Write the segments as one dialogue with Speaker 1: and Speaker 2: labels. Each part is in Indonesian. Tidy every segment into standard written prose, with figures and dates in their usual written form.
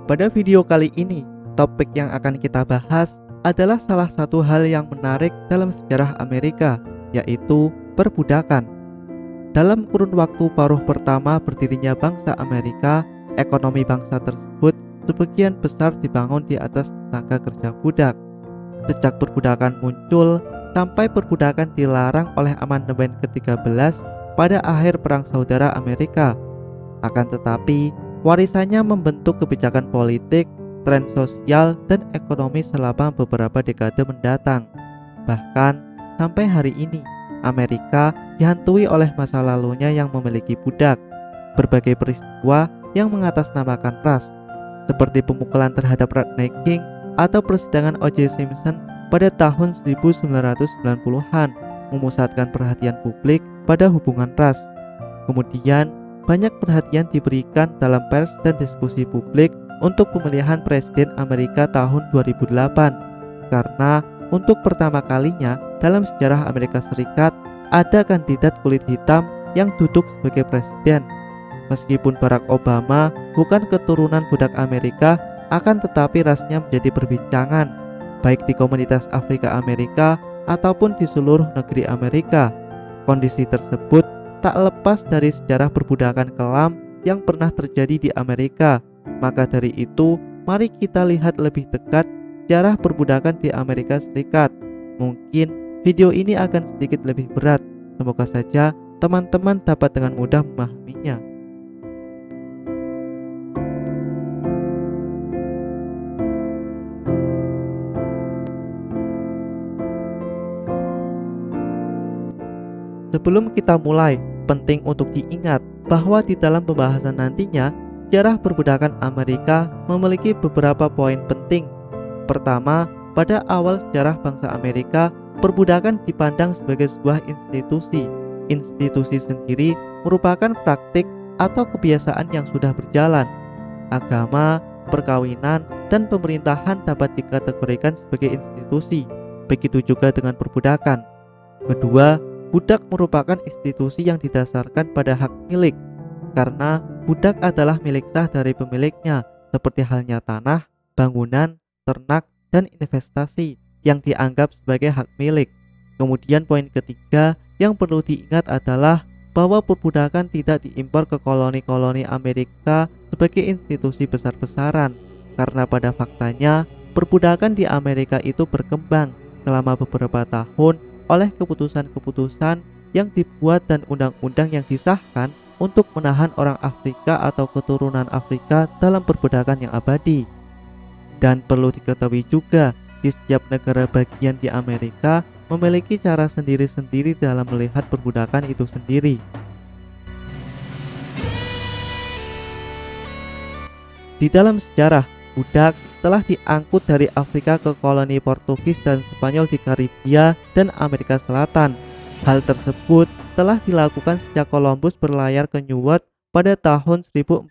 Speaker 1: Pada video kali ini, topik yang akan kita bahas adalah salah satu hal yang menarik dalam sejarah Amerika, yaitu perbudakan. Dalam kurun waktu paruh pertama berdirinya bangsa Amerika, ekonomi bangsa tersebut sebagian besar dibangun di atas tenaga kerja budak. Sejak perbudakan muncul, sampai perbudakan dilarang oleh amandemen ke-13 pada akhir Perang Saudara Amerika. Akan tetapi, warisannya membentuk kebijakan politik, tren sosial, dan ekonomi selama beberapa dekade mendatang. Bahkan, sampai hari ini, Amerika dihantui oleh masa lalunya yang memiliki budak, berbagai peristiwa yang mengatasnamakan ras, seperti pemukulan terhadap rednecking atau persidangan O.J. Simpson pada tahun 1990-an memusatkan perhatian publik pada hubungan ras. Kemudian, banyak perhatian diberikan dalam pers dan diskusi publik untuk pemilihan presiden Amerika tahun 2008, karena untuk pertama kalinya dalam sejarah Amerika Serikat ada kandidat kulit hitam yang duduk sebagai presiden. Meskipun Barack Obama bukan keturunan budak Amerika, akan tetapi rasnya menjadi perbincangan, baik di komunitas Afrika Amerika ataupun di seluruh negeri Amerika. Kondisi tersebut tak lepas dari sejarah perbudakan kelam yang pernah terjadi di Amerika. Maka dari itu, mari kita lihat lebih dekat sejarah perbudakan di Amerika Serikat. Mungkin video ini akan sedikit lebih berat. Semoga saja teman-teman dapat dengan mudah memahaminya. Sebelum kita mulai, penting untuk diingat bahwa di dalam pembahasan nantinya, sejarah perbudakan Amerika memiliki beberapa poin penting. Pertama, pada awal sejarah bangsa Amerika, perbudakan dipandang sebagai sebuah institusi. Institusi sendiri merupakan praktik atau kebiasaan yang sudah berjalan. Agama, perkawinan, dan pemerintahan dapat dikategorikan sebagai institusi. Begitu juga dengan perbudakan. Kedua, budak merupakan institusi yang didasarkan pada hak milik, karena budak adalah milik sah dari pemiliknya, seperti halnya tanah, bangunan, ternak, dan investasi yang dianggap sebagai hak milik. Kemudian poin ketiga yang perlu diingat adalah bahwa perbudakan tidak diimpor ke koloni-koloni Amerika sebagai institusi besar-besaran, karena pada faktanya perbudakan di Amerika itu berkembang selama beberapa tahun oleh keputusan-keputusan yang dibuat dan undang-undang yang disahkan untuk menahan orang Afrika atau keturunan Afrika dalam perbudakan yang abadi. Dan perlu diketahui juga, di setiap negara bagian di Amerika memiliki cara sendiri-sendiri dalam melihat perbudakan itu sendiri. Di dalam sejarah, budak telah diangkut dari Afrika ke koloni Portugis dan Spanyol di Karibia dan Amerika Selatan. Hal tersebut telah dilakukan sejak Columbus berlayar ke New World pada tahun 1492.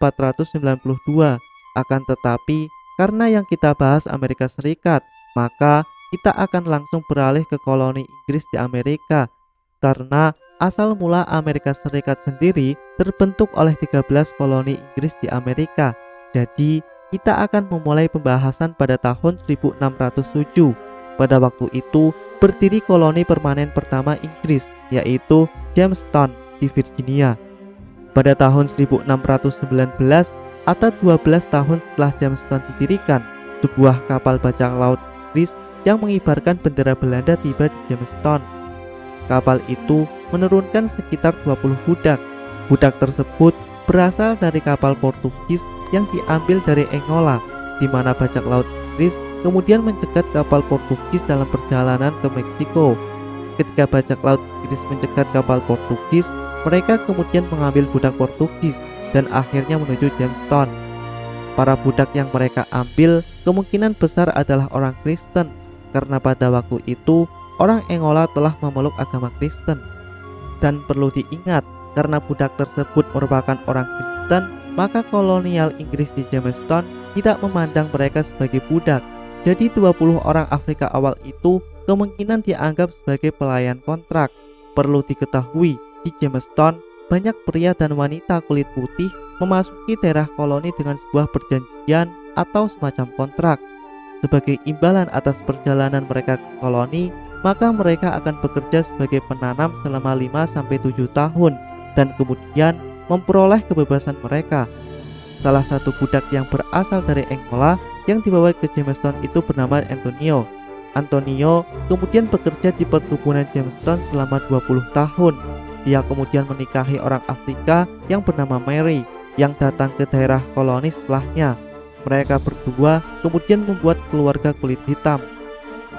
Speaker 1: Akan tetapi, karena yang kita bahas Amerika Serikat, maka kita akan langsung beralih ke koloni Inggris di Amerika, karena asal mula Amerika Serikat sendiri terbentuk oleh 13 koloni Inggris di Amerika. Jadi, kita akan memulai pembahasan pada tahun 1607. Pada waktu itu, berdiri koloni permanen pertama Inggris, yaitu Jamestown di Virginia. Pada tahun 1619 atau 12 tahun setelah Jamestown didirikan, sebuah kapal bajak laut Inggris yang mengibarkan bendera Belanda tiba di Jamestown. Kapal itu menurunkan sekitar 20 budak. Budak tersebut berasal dari kapal Portugis yang diambil dari Angola, di mana bajak laut Inggris kemudian mencegat kapal Portugis dalam perjalanan ke Meksiko. Ketika bajak laut Inggris mencegat kapal Portugis, mereka kemudian mengambil budak Portugis dan akhirnya menuju Jamestown. Para budak yang mereka ambil kemungkinan besar adalah orang Kristen, karena pada waktu itu orang Angola telah memeluk agama Kristen. Dan perlu diingat, karena budak tersebut merupakan orang Kristen, maka kolonial Inggris di Jamestown tidak memandang mereka sebagai budak. Jadi 20 orang Afrika awal itu kemungkinan dianggap sebagai pelayan kontrak. Perlu diketahui, di Jamestown banyak pria dan wanita kulit putih memasuki daerah koloni dengan sebuah perjanjian atau semacam kontrak. Sebagai imbalan atas perjalanan mereka ke koloni, maka mereka akan bekerja sebagai penanam selama 5-7 tahun dan kemudian memperoleh kebebasan mereka. Salah satu budak yang berasal dari Angola yang dibawa ke Jamestown itu bernama Antonio. Antonio kemudian bekerja di perkebunan Jamestown selama 20 tahun. Dia kemudian menikahi orang Afrika yang bernama Mary yang datang ke daerah koloni setelahnya. Mereka berdua kemudian membuat keluarga kulit hitam.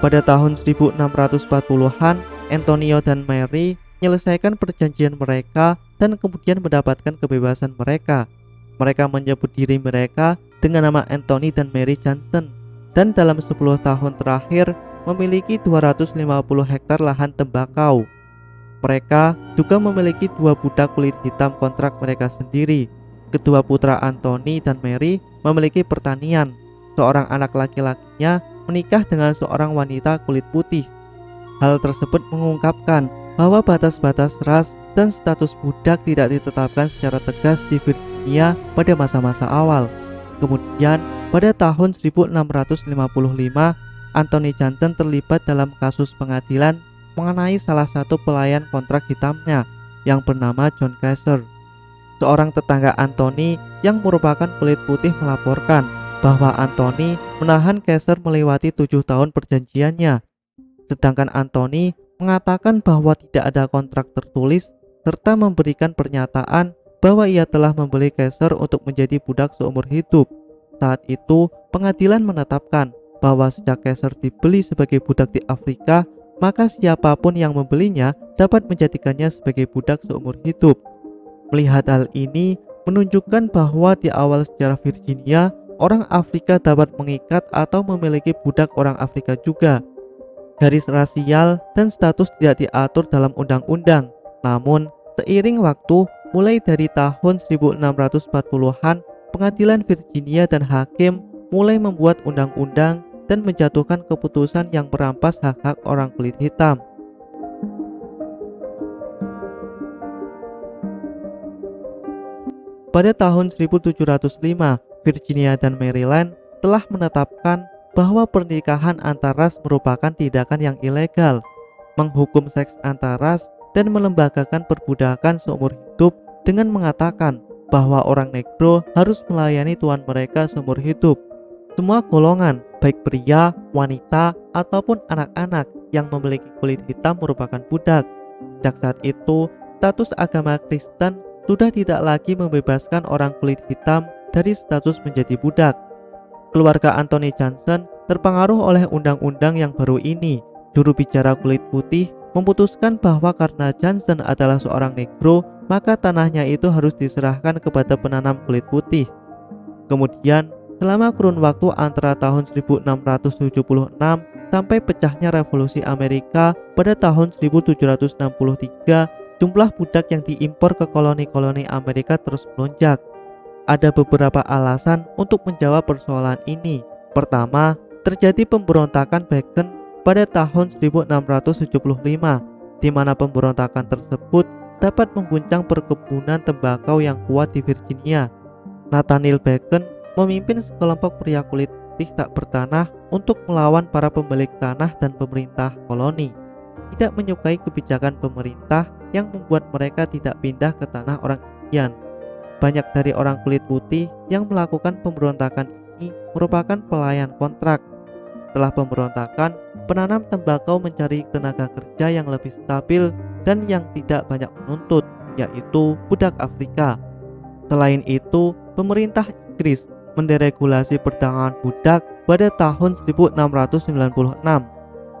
Speaker 1: Pada tahun 1640-an, Antonio dan Mary menyelesaikan perjanjian mereka dan kemudian mendapatkan kebebasan mereka. Mereka menyebut diri mereka dengan nama Anthony dan Mary Johnson, dan dalam 10 tahun terakhir memiliki 250 hektar lahan tembakau. Mereka juga memiliki 2 budak kulit hitam kontrak mereka sendiri. Kedua putra Anthony dan Mary memiliki pertanian. Seorang anak laki-lakinya menikah dengan seorang wanita kulit putih. Hal tersebut mengungkapkan bahwa batas-batas ras dan status budak tidak ditetapkan secara tegas di Virginia pada masa-masa awal. Kemudian pada tahun 1655, Anthony Johnson terlibat dalam kasus pengadilan mengenai salah satu pelayan kontrak hitamnya yang bernama John Kaiser. Seorang tetangga Anthony yang merupakan kulit putih melaporkan bahwa Anthony menahan Kaiser melewati 7 tahun perjanjiannya. Sedangkan Anthony mengatakan bahwa tidak ada kontrak tertulis serta memberikan pernyataan bahwa ia telah membeli Kaiser untuk menjadi budak seumur hidup. Saat itu, pengadilan menetapkan bahwa sejak Kaiser dibeli sebagai budak di Afrika, maka siapapun yang membelinya dapat menjadikannya sebagai budak seumur hidup. Melihat hal ini menunjukkan bahwa di awal sejarah Virginia, orang Afrika dapat mengikat atau memiliki budak orang Afrika juga. Garis rasial dan status tidak diatur dalam undang-undang. Namun, seiring waktu, mulai dari tahun 1640-an, pengadilan Virginia dan hakim mulai membuat undang-undang dan menjatuhkan keputusan yang merampas hak-hak orang kulit hitam. Pada tahun 1705, Virginia dan Maryland telah menetapkan bahwa pernikahan antar ras merupakan tindakan yang ilegal, menghukum seks antar ras, dan melembagakan perbudakan seumur hidup dengan mengatakan bahwa orang negro harus melayani tuan mereka seumur hidup. Semua golongan, baik pria, wanita, ataupun anak-anak yang memiliki kulit hitam merupakan budak. Sejak saat itu, status agama Kristen sudah tidak lagi membebaskan orang kulit hitam dari status menjadi budak. Keluarga Anthony Johnson terpengaruh oleh undang-undang yang baru ini. Juru bicara kulit putih memutuskan bahwa karena Johnson adalah seorang negro, maka tanahnya itu harus diserahkan kepada penanam kulit putih. Kemudian, selama kurun waktu antara tahun 1676 sampai pecahnya Revolusi Amerika pada tahun 1763, jumlah budak yang diimpor ke koloni-koloni Amerika terus melonjak. Ada beberapa alasan untuk menjawab persoalan ini. Pertama, terjadi pemberontakan Bacon pada tahun 1675, di mana pemberontakan tersebut dapat mengguncang perkebunan tembakau yang kuat di Virginia. Nathaniel Bacon memimpin sekelompok pria kulit putih tak bertanah untuk melawan para pemilik tanah dan pemerintah koloni. Tidak menyukai kebijakan pemerintah yang membuat mereka tidak pindah ke tanah orang Indian. Banyak dari orang kulit putih yang melakukan pemberontakan ini merupakan pelayan kontrak. Setelah pemberontakan, penanam tembakau mencari tenaga kerja yang lebih stabil dan yang tidak banyak menuntut, yaitu budak Afrika. Selain itu, pemerintah Inggris menderegulasi perdagangan budak pada tahun 1696.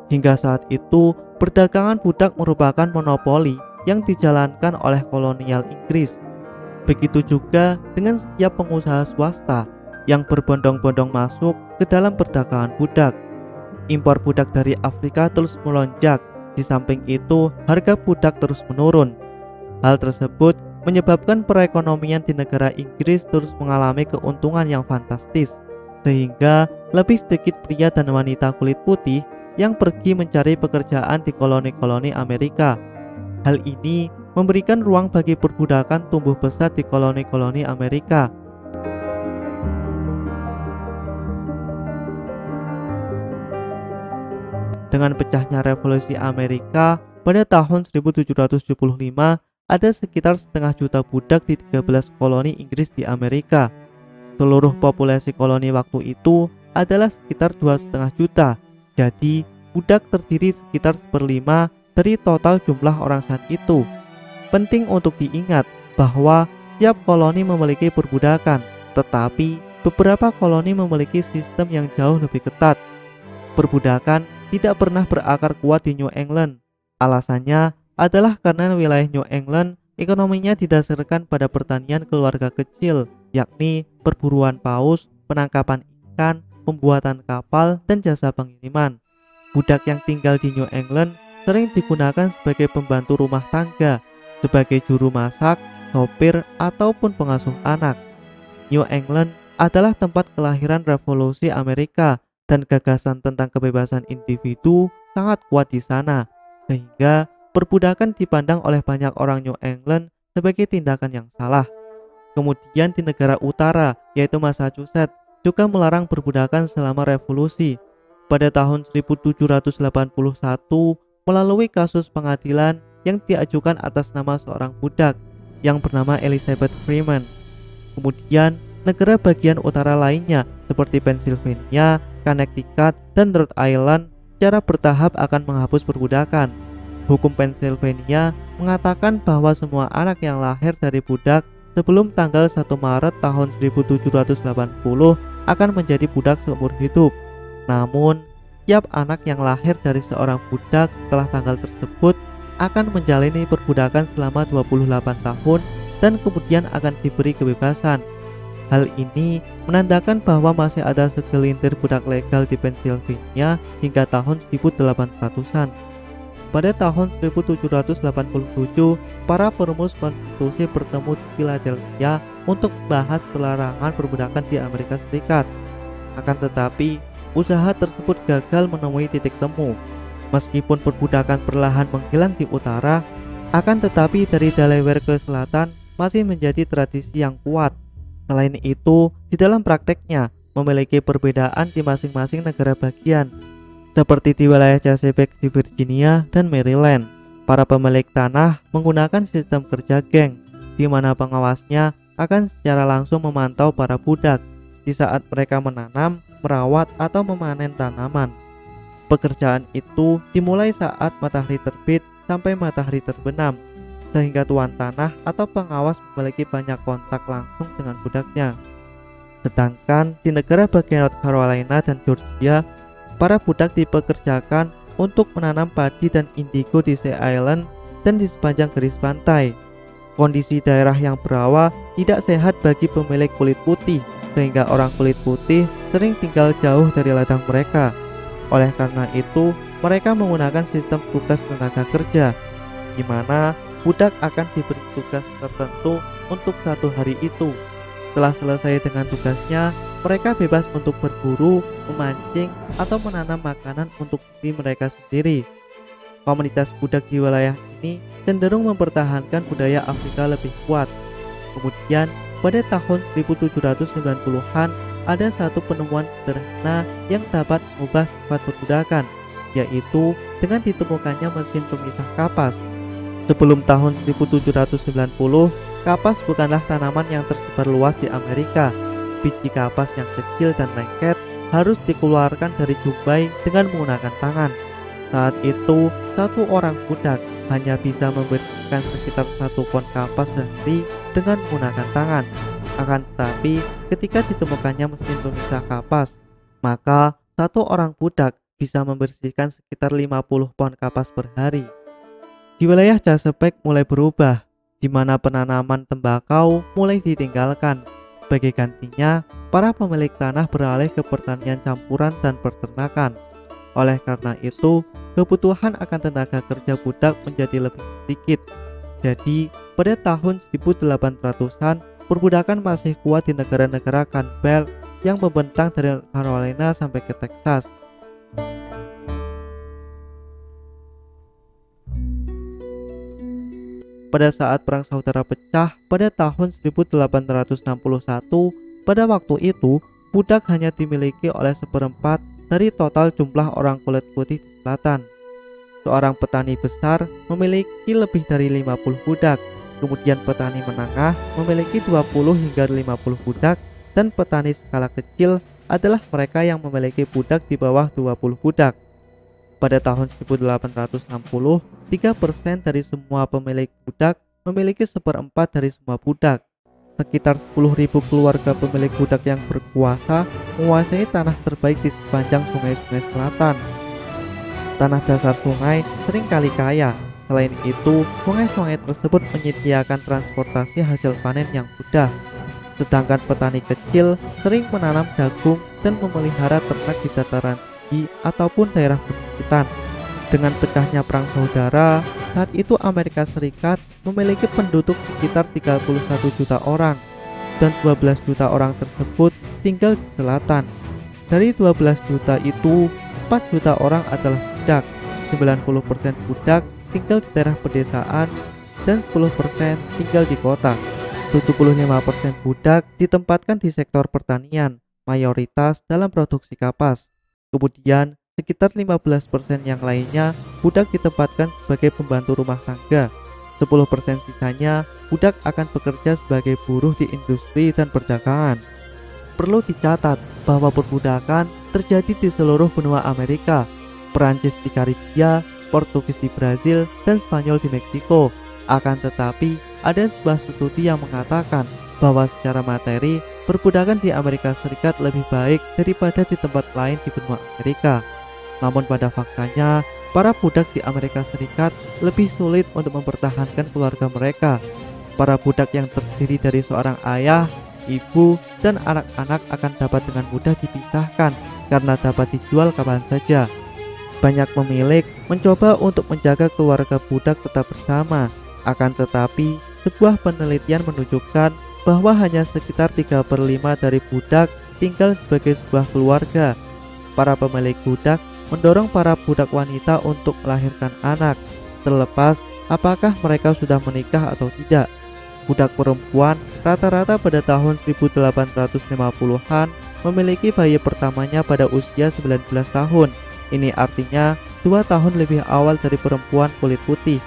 Speaker 1: Hingga saat itu, perdagangan budak merupakan monopoli yang dijalankan oleh kolonial Inggris. Begitu juga dengan setiap pengusaha swasta yang berbondong-bondong masuk ke dalam perdagangan budak. Impor budak dari Afrika terus melonjak. Di samping itu, harga budak terus menurun. Hal tersebut menyebabkan perekonomian di negara Inggris terus mengalami keuntungan yang fantastis, sehingga lebih sedikit pria dan wanita kulit putih yang pergi mencari pekerjaan di koloni-koloni Amerika. Hal ini memberikan ruang bagi perbudakan tumbuh besar di koloni-koloni Amerika. Dengan pecahnya Revolusi Amerika pada tahun 1775, ada sekitar setengah juta budak di 13 koloni Inggris di Amerika. Seluruh populasi koloni waktu itu adalah sekitar 2,5 juta. Jadi, budak terdiri sekitar 1/5 dari total jumlah orang saat itu. Penting untuk diingat bahwa tiap koloni memiliki perbudakan, tetapi beberapa koloni memiliki sistem yang jauh lebih ketat. Perbudakan tidak pernah berakar kuat di New England. Alasannya adalah karena wilayah New England ekonominya didasarkan pada pertanian keluarga kecil, yakni perburuan paus, penangkapan ikan, pembuatan kapal, dan jasa pengiriman. Budak yang tinggal di New England sering digunakan sebagai pembantu rumah tangga, sebagai juru masak, sopir, ataupun pengasuh anak. New England adalah tempat kelahiran Revolusi Amerika dan gagasan tentang kebebasan individu sangat kuat di sana, sehingga perbudakan dipandang oleh banyak orang New England sebagai tindakan yang salah. Kemudian di negara utara, yaitu Massachusetts, juga melarang perbudakan selama revolusi. Pada tahun 1781, melalui kasus pengadilan yang diajukan atas nama seorang budak yang bernama Elizabeth Freeman. Kemudian, negara bagian utara lainnya seperti Pennsylvania, Connecticut, dan Rhode Island secara bertahap akan menghapus perbudakan. Hukum Pennsylvania mengatakan bahwa semua anak yang lahir dari budak sebelum tanggal 1 Maret tahun 1780 akan menjadi budak seumur hidup. Namun, tiap anak yang lahir dari seorang budak setelah tanggal tersebut akan menjalani perbudakan selama 28 tahun dan kemudian akan diberi kebebasan. Hal ini menandakan bahwa masih ada segelintir budak legal di Pennsylvania hingga tahun 1800-an. Pada tahun 1787, para perumus konstitusi bertemu di Philadelphia untuk membahas pelarangan perbudakan di Amerika Serikat. Akan tetapi, usaha tersebut gagal menemui titik temu. Meskipun perbudakan perlahan menghilang di utara, akan tetapi dari Delaware ke selatan masih menjadi tradisi yang kuat. Selain itu, di dalam prakteknya memiliki perbedaan di masing-masing negara bagian. Seperti di wilayah Chesapeake di Virginia dan Maryland, para pemilik tanah menggunakan sistem kerja geng, di mana pengawasnya akan secara langsung memantau para budak di saat mereka menanam, merawat, atau memanen tanaman. Pekerjaan itu dimulai saat matahari terbit sampai matahari terbenam, sehingga tuan tanah atau pengawas memiliki banyak kontak langsung dengan budaknya. Sedangkan di negara bagian North Carolina dan Georgia, para budak dipekerjakan untuk menanam padi dan indigo di Sea Island dan di sepanjang garis pantai. Kondisi daerah yang berawa tidak sehat bagi pemilik kulit putih, sehingga orang kulit putih sering tinggal jauh dari ladang mereka. Oleh karena itu, mereka menggunakan sistem tugas tenaga kerja, di mana budak akan diberi tugas tertentu untuk satu hari itu. Setelah selesai dengan tugasnya, mereka bebas untuk berburu, memancing, atau menanam makanan untuk diri mereka sendiri. Komunitas budak di wilayah ini cenderung mempertahankan budaya Afrika lebih kuat. Kemudian, pada tahun 1790-an, ada satu penemuan sederhana yang dapat mengubah sifat perbudakan, yaitu dengan ditemukannya mesin pemisah kapas. Sebelum tahun 1790, kapas bukanlah tanaman yang tersebar luas di Amerika. Biji kapas yang kecil dan lengket harus dikeluarkan dari jumbai dengan menggunakan tangan. Saat itu, satu orang budak hanya bisa membersihkan sekitar 1 pon kapas sehari dengan menggunakan tangan. Akan tetapi, ketika ditemukannya mesin pemisah kapas, maka satu orang budak bisa membersihkan sekitar 50 pon kapas per hari. Di wilayah Chesapeake mulai berubah, di mana penanaman tembakau mulai ditinggalkan. Sebagai gantinya, para pemilik tanah beralih ke pertanian campuran dan peternakan. Oleh karena itu, kebutuhan akan tenaga kerja budak menjadi lebih sedikit. Jadi, pada tahun 1800-an, perbudakan masih kuat di negara-negara Gun Belt yang membentang dari Carolina sampai ke Texas. Pada saat Perang Saudara pecah pada tahun 1861, pada waktu itu budak hanya dimiliki oleh 1/4 dari total jumlah orang kulit putih di selatan. Seorang petani besar memiliki lebih dari 50 budak, kemudian petani menengah memiliki 20 hingga 50 budak, dan petani skala kecil adalah mereka yang memiliki budak di bawah 20 budak. Pada tahun 1860, 3% dari semua pemilik budak memiliki seperempat dari semua budak. Sekitar 10.000 keluarga pemilik budak yang berkuasa menguasai tanah terbaik di sepanjang sungai-sungai selatan. Tanah dasar sungai sering kali kaya. Selain itu, sungai-sungai tersebut menyediakan transportasi hasil panen yang mudah. Sedangkan petani kecil sering menanam jagung dan memelihara ternak di dataran tinggi ataupun daerah perbukitan. Dengan pecahnya perang saudara, saat itu Amerika Serikat memiliki penduduk sekitar 31 juta orang, dan 12 juta orang tersebut tinggal di selatan. Dari 12 juta itu, 4 juta orang adalah budak, 90% budak tinggal di daerah pedesaan, dan 10% tinggal di kota. 75% budak ditempatkan di sektor pertanian, mayoritas dalam produksi kapas. Kemudian, sekitar 15% yang lainnya budak ditempatkan sebagai pembantu rumah tangga. 10% sisanya budak akan bekerja sebagai buruh di industri dan perdagangan. Perlu dicatat bahwa perbudakan terjadi di seluruh benua Amerika, Perancis di Karibia, Portugis di Brazil, dan Spanyol di Meksiko. Akan tetapi, ada sebuah studi yang mengatakan bahwa secara materi, perbudakan di Amerika Serikat lebih baik daripada di tempat lain di benua Amerika. Namun pada faktanya, para budak di Amerika Serikat lebih sulit untuk mempertahankan keluarga mereka. Para budak yang terdiri dari seorang ayah, ibu, dan anak-anak akan dapat dengan mudah dipisahkan karena dapat dijual kapan saja. Banyak pemilik mencoba untuk menjaga keluarga budak tetap bersama. Akan tetapi, sebuah penelitian menunjukkan bahwa hanya sekitar 3/5 dari budak tinggal sebagai sebuah keluarga. Para pemilik budak mendorong para budak wanita untuk melahirkan anak, terlepas apakah mereka sudah menikah atau tidak. Budak perempuan rata-rata pada tahun 1850-an memiliki bayi pertamanya pada usia 19 tahun. Ini artinya 2 tahun lebih awal dari perempuan kulit putih.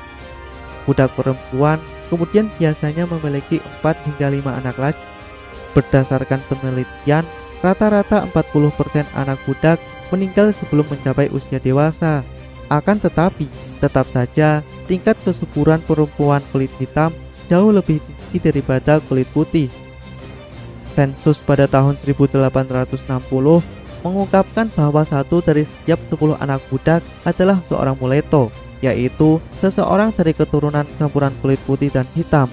Speaker 1: Budak perempuan kemudian biasanya memiliki 4 hingga 5 anak lagi. Berdasarkan penelitian, rata-rata 40% anak budak meninggal sebelum mencapai usia dewasa. Akan tetapi, tetap saja tingkat kesuburan perempuan kulit hitam jauh lebih tinggi daripada kulit putih. Sensus pada tahun 1860 mengungkapkan bahwa 1 dari setiap 10 anak budak adalah seorang muleto, yaitu seseorang dari keturunan campuran kulit putih dan hitam.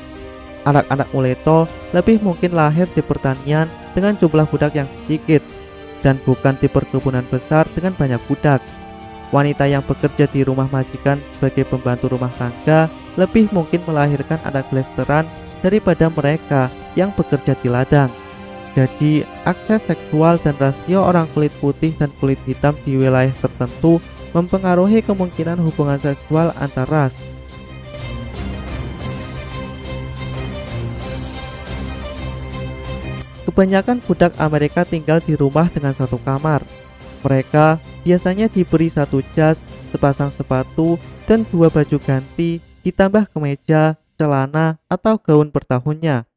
Speaker 1: Anak-anak muleto lebih mungkin lahir di pertanian dengan jumlah budak yang sedikit, dan bukan di perkebunan besar dengan banyak budak. Wanita yang bekerja di rumah majikan sebagai pembantu rumah tangga lebih mungkin melahirkan anak blasteran daripada mereka yang bekerja di ladang. Jadi, akses seksual dan rasio orang kulit putih dan kulit hitam di wilayah tertentu mempengaruhi kemungkinan hubungan seksual antar ras. Kebanyakan budak Amerika tinggal di rumah dengan satu kamar. Mereka biasanya diberi satu jas, sepasang sepatu, dan 2 baju ganti, ditambah kemeja, celana, atau gaun per tahunnya.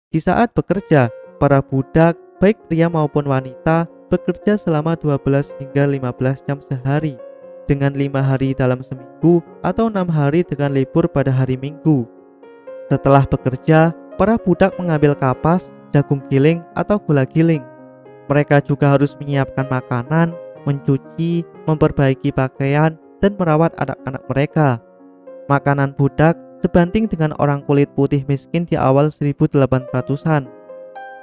Speaker 1: Di saat bekerja, para budak, baik pria maupun wanita, bekerja selama 12 hingga 15 jam sehari, dengan 5 hari dalam seminggu atau 6 hari dengan libur pada hari Minggu. Setelah bekerja, para budak mengambil kapas, jagung giling, atau gula giling. Mereka juga harus menyiapkan makanan, mencuci, memperbaiki pakaian, dan merawat anak-anak mereka. Makanan budak sebanding dengan orang kulit putih miskin di awal 1800-an.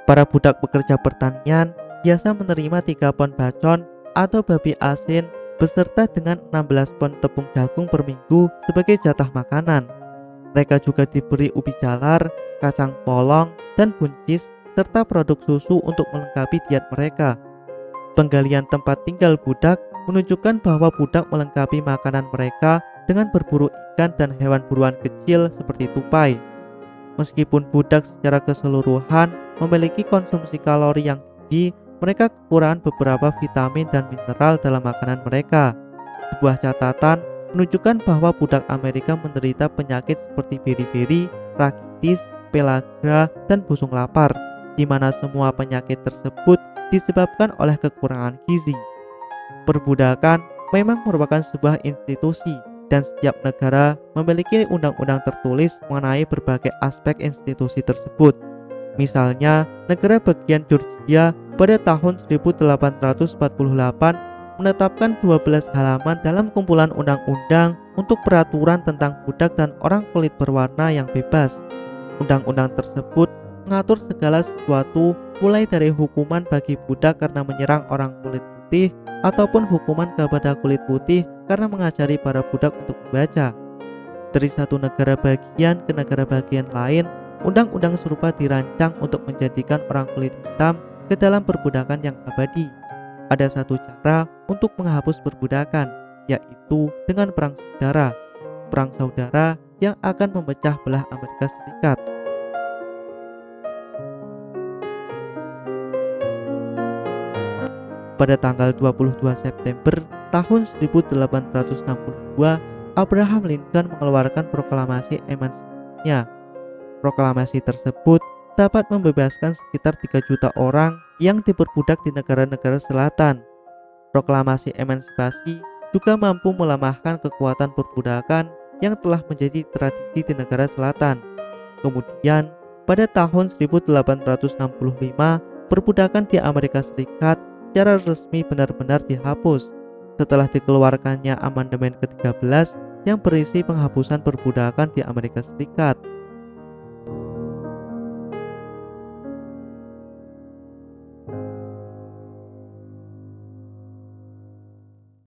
Speaker 1: Para budak pekerja pertanian biasa menerima 3 pon bacon atau babi asin beserta dengan 16 pon tepung jagung per minggu sebagai jatah makanan. Mereka juga diberi ubi jalar, kacang polong, dan buncis serta produk susu untuk melengkapi diet mereka. Penggalian tempat tinggal budak menunjukkan bahwa budak melengkapi makanan mereka dengan berburu ikan dan hewan buruan kecil seperti tupai. Meskipun budak secara keseluruhan memiliki konsumsi kalori yang tinggi, mereka kekurangan beberapa vitamin dan mineral dalam makanan mereka. Sebuah catatan menunjukkan bahwa budak Amerika menderita penyakit seperti beri-beri, rakitis, pellagra, dan busung lapar, di mana semua penyakit tersebut disebabkan oleh kekurangan gizi. Perbudakan memang merupakan sebuah institusi dan setiap negara memiliki undang-undang tertulis mengenai berbagai aspek institusi tersebut. Misalnya, negara bagian Georgia pada tahun 1848 menetapkan 12 halaman dalam kumpulan undang-undang untuk peraturan tentang budak dan orang kulit berwarna yang bebas. Undang-undang tersebut mengatur segala sesuatu mulai dari hukuman bagi budak karena menyerang orang kulit putih ataupun hukuman kepada kulit putih karena mengajari para budak untuk membaca. Dari satu negara bagian ke negara bagian lain, undang-undang serupa dirancang untuk menjadikan orang kulit hitam ke dalam perbudakan yang abadi. Ada satu cara untuk menghapus perbudakan, yaitu dengan perang saudara. Perang saudara yang akan memecah belah Amerika Serikat. Pada tanggal 22 September tahun 1862, Abraham Lincoln mengeluarkan proklamasi emansipasinya. Proklamasi tersebut dapat membebaskan sekitar 3 juta orang yang diperbudak di negara-negara selatan. Proklamasi emansipasi juga mampu melemahkan kekuatan perbudakan yang telah menjadi tradisi di negara selatan. Kemudian, pada tahun 1865, perbudakan di Amerika Serikat secara resmi benar-benar dihapus setelah dikeluarkannya amandemen ke-13 yang berisi penghapusan perbudakan di Amerika Serikat.